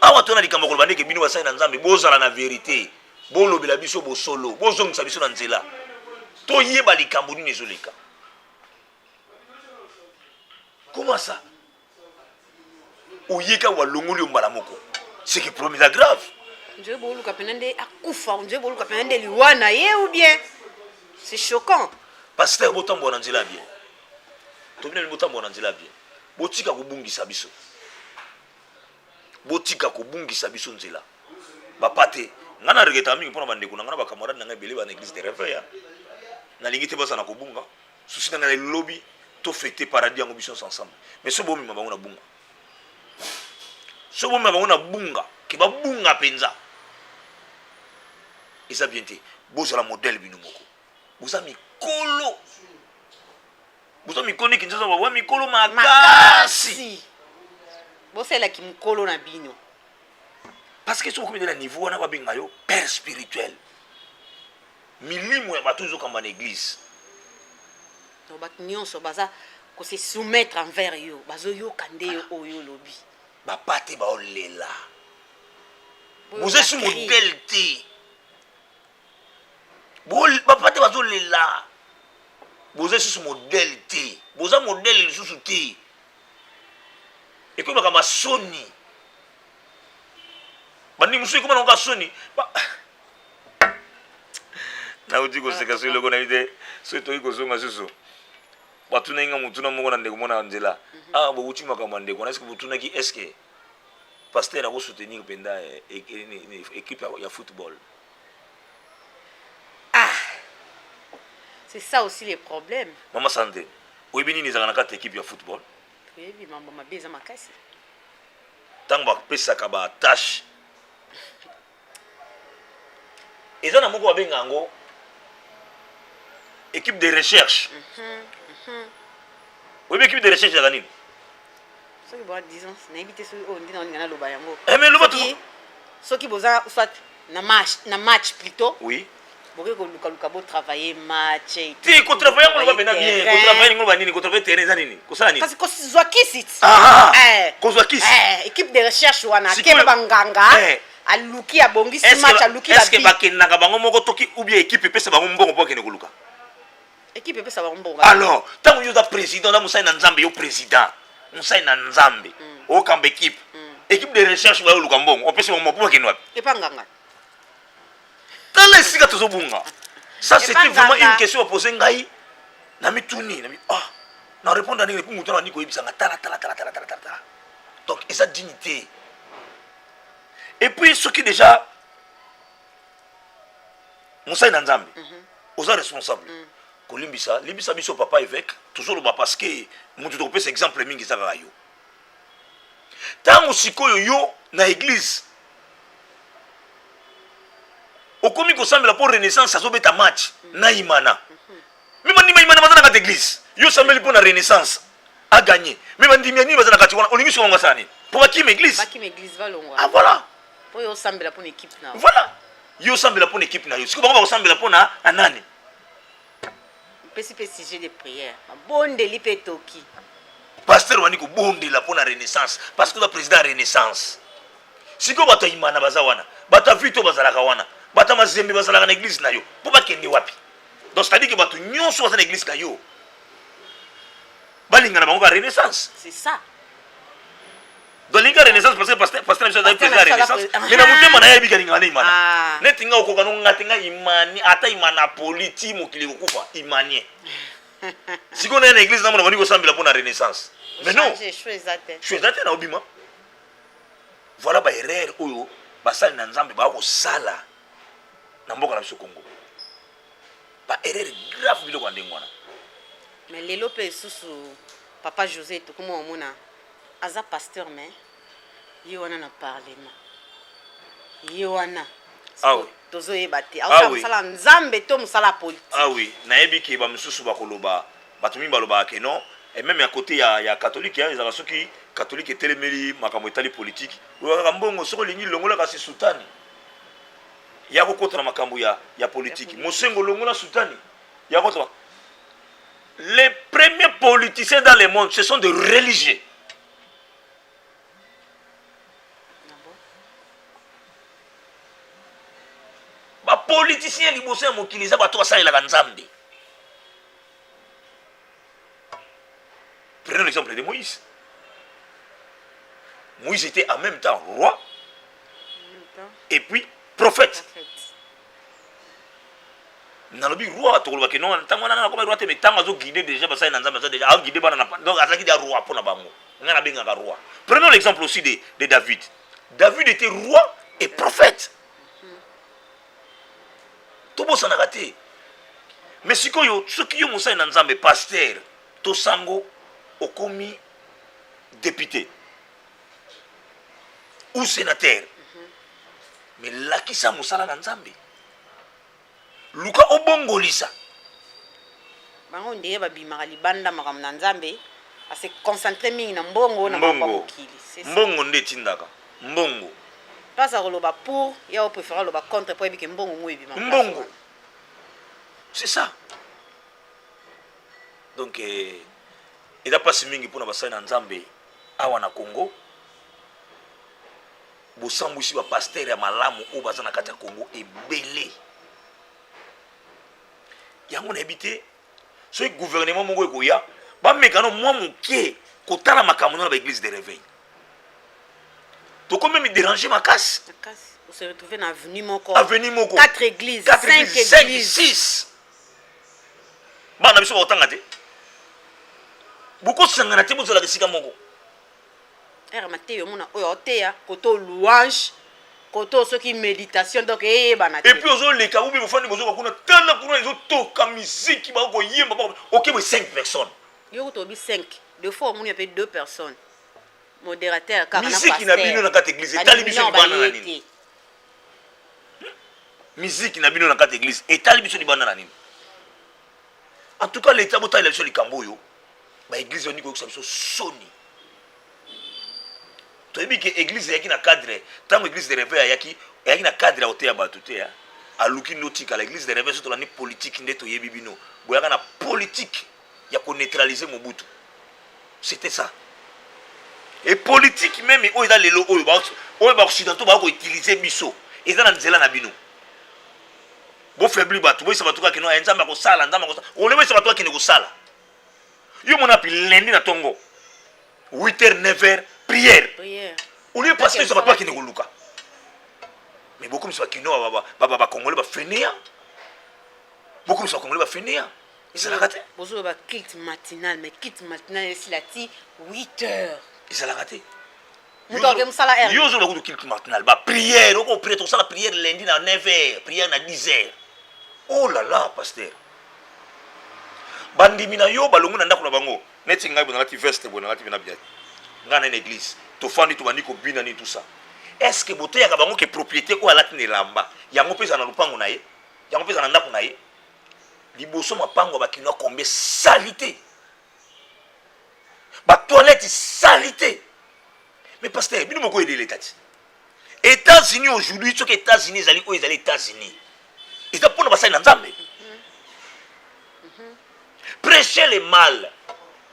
Speaker 2: awa tona likambo koloba ndeke bino basali na nzambe bozala na vérité bolobela biso bosolo bozongisa biso na nzela toyeba likambo nini ezoleka comment ça oyeka walongoli yo mbala moko c'est que problème eza grave
Speaker 1: Dieu boluka penande akufa, Dieu boluka penande liwana ye ou bien. C'est choquant.
Speaker 2: Pasteur botambo na nzela bien. Tobina botambo na nzela bien. Botika kubungisa biso. Botika kubungisa biso nzela. Bapate ngana regeta mingi pona bandeko na ngana ba camarade na ngai beleba na église de réveil ya. Na lingite basa na kubunga. Susi na lobby to fêter paradis en biso ensemble. Mais so bomi mabango na bunga. So bomi mabango na bunga, ki ba bunga penza. Eza bien te. Boza la modèle bino moko. Boza mikolo. Boza mikolo ki nzoza wa mikolo makasi.
Speaker 1: Boza la ki mukolo na bino.
Speaker 2: Parce que ce qu'on est à niveau on a pas yo père spirituel. Milimo ya bato zo kamba na église.
Speaker 1: To bat nyonso baza ko se soumettre envers yo, bazo yo kande yo oyo lobi.
Speaker 2: Ba pate ba olela. Vous êtes sur modèle T. Ba pate bazo lela. Vous êtes sur modèle T. Vous êtes modèle sous T. Et comme la Sony. Bandi musu kuma na Sony. Na uti ko seka solo kona ide so to iko zonga susu. Batuna inga mutuna mongo na ndeko mona nzela. Ah bo uti makamba ndeko na est-ce que butuna ki est-ce que pasteur a soutenir penda équipe ya football.
Speaker 1: Ah. C'est ça aussi les problèmes.
Speaker 2: Maman Santé. Oyebini ni zaka na kati équipe ya football.
Speaker 1: Oui, maman mabeza makasi.
Speaker 2: Tango ba pesa ka ba tâche. Eza na moko babenga yango équipe de recherche. Oui, mais équipe de recherche ya nini?
Speaker 1: Ce qui boit 10 ans, na éviter ce on dit dans ngana loba yango.
Speaker 2: Mais loba tout.
Speaker 1: Ce qui boza soit na match plutôt.
Speaker 2: Oui.
Speaker 1: Boke ko luka bo travailler match.
Speaker 2: Ti ko travailler ngo ba bena bien, ko travailler ngo ba nini, ko travailler terrain za nini? Ko sala nini?
Speaker 1: Parce que zwa kisit.
Speaker 2: Ah. Ko zwa kisit.
Speaker 1: Équipe de recherche wana kemba nganga. Aluki abongisi match aluki ba.
Speaker 2: Est-ce que bakendaka bango moko toki ou bien équipe pesa bango mbongo po kene koluka?
Speaker 1: Équipe pesa bango mbongo.
Speaker 2: Alors, tango yo da président na musai na Nzambe yo président. Musai na Nzambe. O kamba équipe. Équipe de recherche ba luka mbongo. O pesa mbongo po kene wapi?
Speaker 1: Epanganga.
Speaker 2: Tala sika tozobunga. Ça c'était vraiment une question à poser ngai. Na mituni, na mi na répondre à ni pour muto na ni ko yebisanga tala. Donc, et sa dignité. Et puis, ce qui déjà, Moussa Nzambe, aux responsables, Limbisa biso papa évêque, toujours le bas parce que nous devons faire exemple mingi ça va yo. Tant aussi yo na église, au comique au semble pour renaissance, ça s'obéit à match, na imana. Même on dit imana dans la église, yo semble pour la renaissance a gagné. Même on dit ni dans la catégorie, on dit sur l'ambassade. Pour qui l'église?
Speaker 1: Pas qui l'église va longa.
Speaker 2: Ah voilà.
Speaker 1: Pour yo semble pour une équipe na.
Speaker 2: Voilà. Yo semble pour une équipe na yo. Ce que on va semble pour na anani.
Speaker 1: Petit sujet de prière. Bonde lipe toki.
Speaker 2: Pasteur wani ko bonde la pour la renaissance parce que le président renaissance. Si ko bato imana bazawana, bato vito bazalaka wana, bato mazembe bazalaka na église na yo. Pour ba kende wapi? Donc c'est-à-dire que bato nyonso bazana église na yo. Balinga na bango renaissance.
Speaker 1: C'est ça.
Speaker 2: Donc l'inga renaissance parce que pasteur monsieur da président renaissance. Mais na mutema na yebi kaninga na imana. Netinga okoka no ngatinga imani ata imana politique mokili kokufa imani. Si on est dans l'église, on va sambila pour la renaissance. Mais non. Je suis exact na obima. Voilà ba erreur oyo basali na Nzambe ba ko sala na mboka na biso Congo. Ba erreur grave biloko ndengwana.
Speaker 1: Mais lelo pe susu papa José to comment on a aza pasteur mais yona na parlement. Yona.
Speaker 2: Ah oui.
Speaker 1: Tozo yebate. Asa musala Nzambe to musala politique.
Speaker 2: Ah oui, na yebiki ba mususu ba koloba batumi baloba ke non et même à côté ya catholique ya ezala soki catholique etelemeli makambo etali politique. Oyo mbongo soko lingi longola kasi sultani. Ya ko contre makambo ya politique. Mosengo longola sultani. Ya ko les premiers politiciens dans le monde ce sont des religieux. Ba politiciens liboso ya mokili za bato basalelaka Nzambe. Prenons l'exemple de Moïse. Moïse était en même temps roi et puis prophète.
Speaker 1: Prophète.
Speaker 2: Nalobi roi tokoloba ke non ntango wana nakoma roi te mais ntango azo guider déjà basali na nzambe azo déjà a guider bana na donc azaki dia roi pour na bango ngana bengaka roi. Prenons l'exemple aussi de David. David était roi et prophète. Tobo sanaka te. Mais sikoyo soki yo mosali na nzambe pasteur to sango okomi député ou sénateur. Mais lakisa mosala na nzambe. Luka obongolisa.
Speaker 1: Bango ndeye babimaka libanda makambo na nzambe ase concentré mingi na mbongo na makambo ya mokili. C'est ça.
Speaker 2: Mbongo nde tindaka. Mbongo.
Speaker 1: Pasa koloba pour ya préférer loba contre pour ebike mbongo mo ebima.
Speaker 2: Mbongo. C'est ça. Donc eza pasi mingi mpona basali na nzambe awa na Congo. Bosambwisi ba pasteur ya malamu oyo baza na kati ya Congo ebele. Yango na ebite so gouvernement moko ekoya ba mekano mwa moke kotala makambo na ba église de réveil. To comme me déranger ma casse.
Speaker 1: On se retrouve dans avenue moko.
Speaker 2: Avenue moko.
Speaker 1: 4 églises, 5 églises,
Speaker 2: 5, 6. Bana biso otanga te. Boko sangana te bozola kesika moko.
Speaker 1: Era Mathieu mona oyo oteya koto louange, koto soki méditation donc bana.
Speaker 2: Et puis ozo leka ubi bofandi bozo kuna tana kuna izo toka musique ba ko yemba ba OK 5 personnes.
Speaker 1: Yo to bi 5. Deux fois on y a 2 personnes. Modérateur car
Speaker 2: musique na bino na kati église etali biso ni bana na nini. Musique na bino na kati église etali biso ni bana na nini. En tout cas l'état bota élection likambo yo ba église oni ko biso soni. To ebi ke église yaki na cadre tango église de réveil yaki na cadre oteya bato te ya aluki notika la église de réveil surtout la ni politique ndeto yebi bino boyaka na politique ya ko neutraliser Mobutu. C'était ça. Et politique même oyo eza lelo oyo ba occidentaux ba ko utiliser biso eza na nzela na bino. Bo faibli bato bo isa bato ka kino nzamba ko sala on le isa bato ka kino ko sala. Yo mona pi lundi na tongo 8h 9h prière. On est parce que ça va pas qui ne luka. Mais beaucoup de kino ba congolais ba fainéant. Beaucoup de congolais ba fainéant. Ils ont raté.
Speaker 1: Bonjour ba culte matinal mais culte matinal c'est la 8h.
Speaker 2: Ils ont raté.
Speaker 1: Yo
Speaker 2: zo ba culte matinal ba prière, on prie tout ça la prière lundi à 9h, prière à 10h. Oh là là pasteur. Bandi mina yo balongo na ndako na bango. Neti ngai bona lati veste bona lati bina bien. Ngana une église. Tofandi to bandi ko bina ni tout ça. Est-ce que bote ya ka bango ke propriété ko alati ne lamba. Yango pesa na lupango na ye. Yango pesa na ndako na ye. Liboso mapango ba kino kombe salité. Ba toilette salité. Mais pasteur, bino moko aider l'état. États-Unis aujourd'hui, ce que États-Unis zali ko ezali États-Unis. Ils apona ba na nzambe. Prêcher le mal.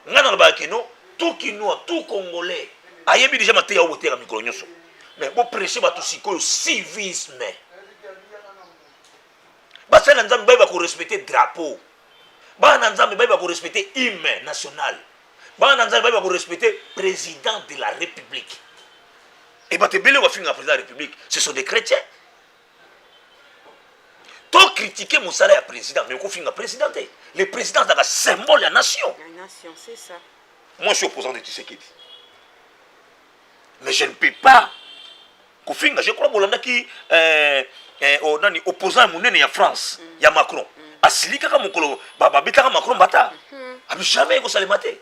Speaker 2: Ngana ba kino tout Kinois, tout Congolais. Ayebi déjà maté ya obote ka mikolo nyoso. Mais bon prêcher ba tout sikoyo civisme. Ba sa nzambe ba ko respecter drapeau. Ba nzambe ba ko respecter hymne national. Ba nzambe ba ko respecter président de la République. Et ba te belé wa finga président de la République, ce sont des chrétiens. To critiquer Moussala ya président, mais ko finga présidenté. Le président est un symbole de la nation.
Speaker 1: La nation, c'est ça.
Speaker 2: Moi, je suis opposant de Tshisekedi. Mais je ne peux pas. Je crois que je opposant à mon France, il y a Macron. Asili kaka mokolo, babita Macron bata. Jamais ko salemate.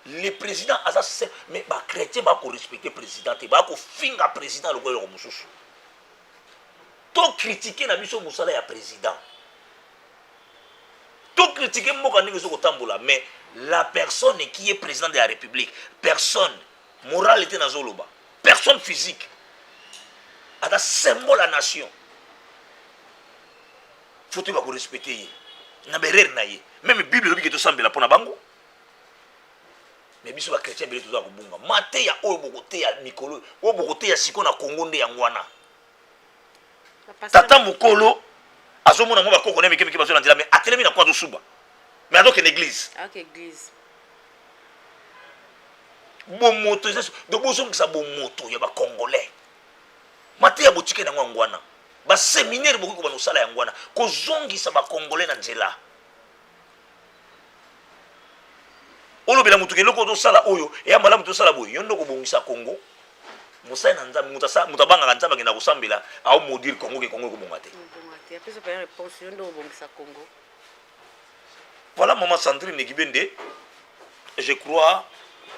Speaker 2: Le président a ça, mais les chrétiens vont respecter le président, ils vont finir le président le goyo mususu. To critiquer na biso Moussala ya président. To critiquer moko ndenge zo kotambola, mais la personne qui est président de la République, personne moralité na zoloba, personne physique. Ada symbole la nation. Faut que vous respecter. Na berer na ye. Même Bible lobi que to sambela pona bango. Mais biso ba chrétien bele to za kubunga. Mate ya oyo bokote ya mikolo, oyo bokote ya siko na Kongo nde ya ngwana. Tata mukolo azomona mo ba koko ne mekeme ke bazo na ndila mais atelemi na kwa zo suba. Mais alors que l'église.
Speaker 1: Ah, que église.
Speaker 2: Bon moto, donc vous savez que ça bon moto, il y a des Congolais. mateya botike nango yango wana baséminaire bokoki kobana kosala yango wana kozongisa bakongolais na nzela olobela motu keloko tosala oyo eya malamu tosala boye yo ndoko bongisa Congo mosai na nzambe moto abangaka nzambe akenda kosambela aomodire Congo ke Congo ekobonga te voilà maman Sandrine Kibende je crois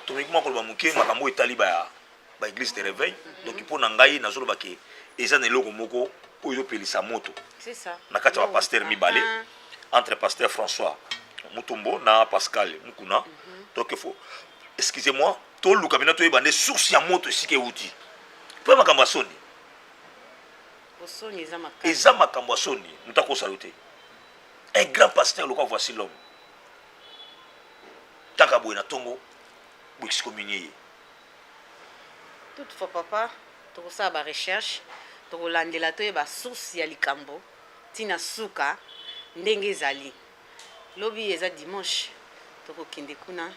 Speaker 2: tomikima koloba moke makambo etali ba église de réveil donc mpo na ngai nazoloba ke eza na eloko moko oyo ezopelisa moto na kati ya bapasteur mibale entre pasteur François Mutombo na Pascal Mukuna donc il faut excusez-moi toluka bina toyeba nde source ya moto esika euti mpo makambo ya soni eza makambo ya soni moto akosala te un grand pasteur lokola Voici l'homme taka boye na ntongo boexcommunier ye
Speaker 1: toutefois papa tokosala barecherche tokolandela toyeba source ya likambo ntina suka ndenge ezali lobi eza dimanche tokokende kuna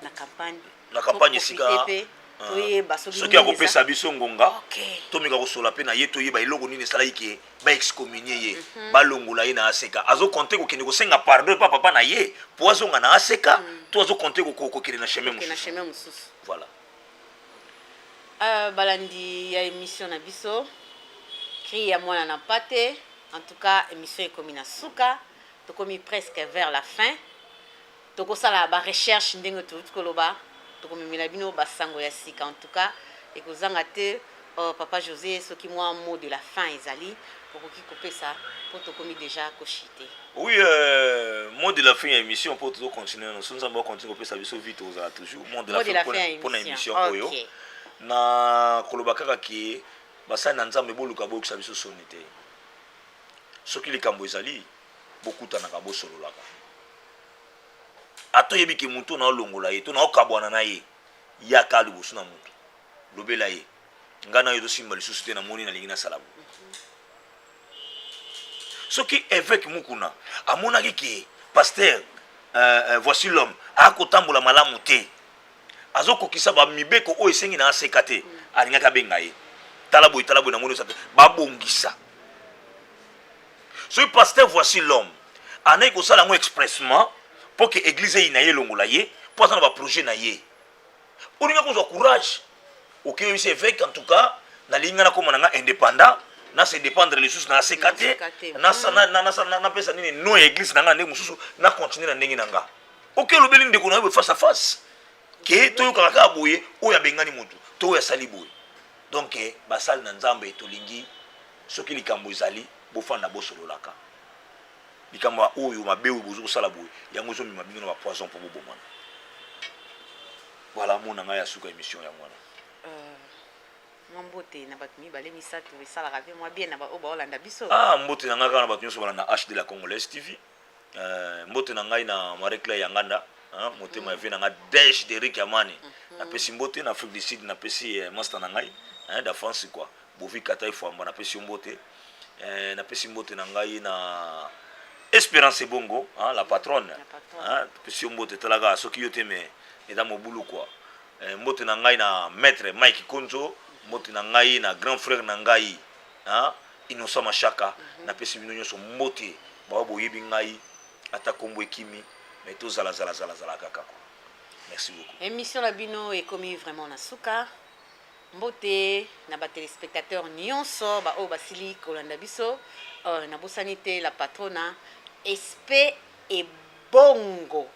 Speaker 1: na campagne
Speaker 2: esika soki akopesa biso ngonga tomika kosola mpe na ye toyeba eloko nini esalaki ke baexcommunie ye balongola ye na aseka azokonte kokende kosenga pardon epa papa na ye mpo azonga na aseka to azokonte kokende na chemin mosusu voilà
Speaker 1: balandi ya émission na biso cri ya mwana na pate en tout cas émission ekomi na suka tokomi presque vers la fin tokosala barecherche ndenge touti koloba tokomemela bino basango ya sika en tout cas ekozanga te papa José soki mwa mot de la fin ezali okoki kopesa mpo tokomi déjà koshite
Speaker 2: oui mot de la fin ya émission mpo tozocontinue noso nzambe akontinue kopesa biso vite ozala toujours mot de la fin mpona émission oyo na koloba kaka ke basali na nzambe boluka boyokisa biso soni te soki likambo ezali bokutanaka bosololaka ata oyebi ke motu naolongola ye to naokabwana na ye yaka liboso na motu lobela ye ngai na yo tosimba lisusu te namoni nalingi nasala bo soki évêque Mukuna amonaki ke pasteur Voici l'homme akotambola malamu te azokokisa bamibeko oyo esengi na aseka te alingaki abenga ye tala boye namoni osa te babongisa soki pasteur Voici l'homme anayi kosala yango expressement pour que l'église ait na ye longola ye pour ça ba projet na ye olinga kozwa courage OK c'est évêque en tout cas na linga na koma nga indépendant na se dépendre les sous na sekate na pesa nini no église na nga ndenge mususu na continuer na ndenge nanga OK lobeli ndeko na face à face ke to kaka boye o ya bengani mutu to ya sali boye donc basal na nzambe tolingi soki likambo ezali bofanda bosololaka likambo oyo mabe oyo bozo kosala boye yango ezomema bino na bapoison mpo bobomana voilà mona ngai ya suka émission ya mwana
Speaker 1: mbote na bato mibale misato esalaka mpe mwa bien na baoyo baolanda biso
Speaker 2: mbote na ngai kaka na bato nyonso balanda HD la Congolaise TV mbote na ngai na Marie Claire ya nganda motema yavi na ngai Desh Derrick Amani napesi mbote na Afrique du Sud napesi master na ngai da France quoi bovi kata ifamba napesi mbote napesi mbote na ngai na Espérance Bongo, la patronne. Si on bote talaga soki yote me eda mobulu quoi. Mbote na ngai na maître Mike Konzo, mbote na ngai na grand frère na ngai, Innocent Machaka, na pesi bino nyonso mbote ba boyebi ngai ata kombo ekimi mais to zala kaka. Merci beaucoup.
Speaker 1: Émission la bino est commis vraiment na suka. Mbote na ba téléspectateurs nyonso ba o basili kolanda biso na bosanité la patrona SP et bongo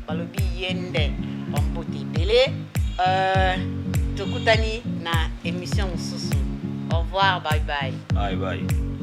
Speaker 1: balobi yende mbote belé tokutani na émission mususu. Au revoir, bye bye.
Speaker 2: Bye bye.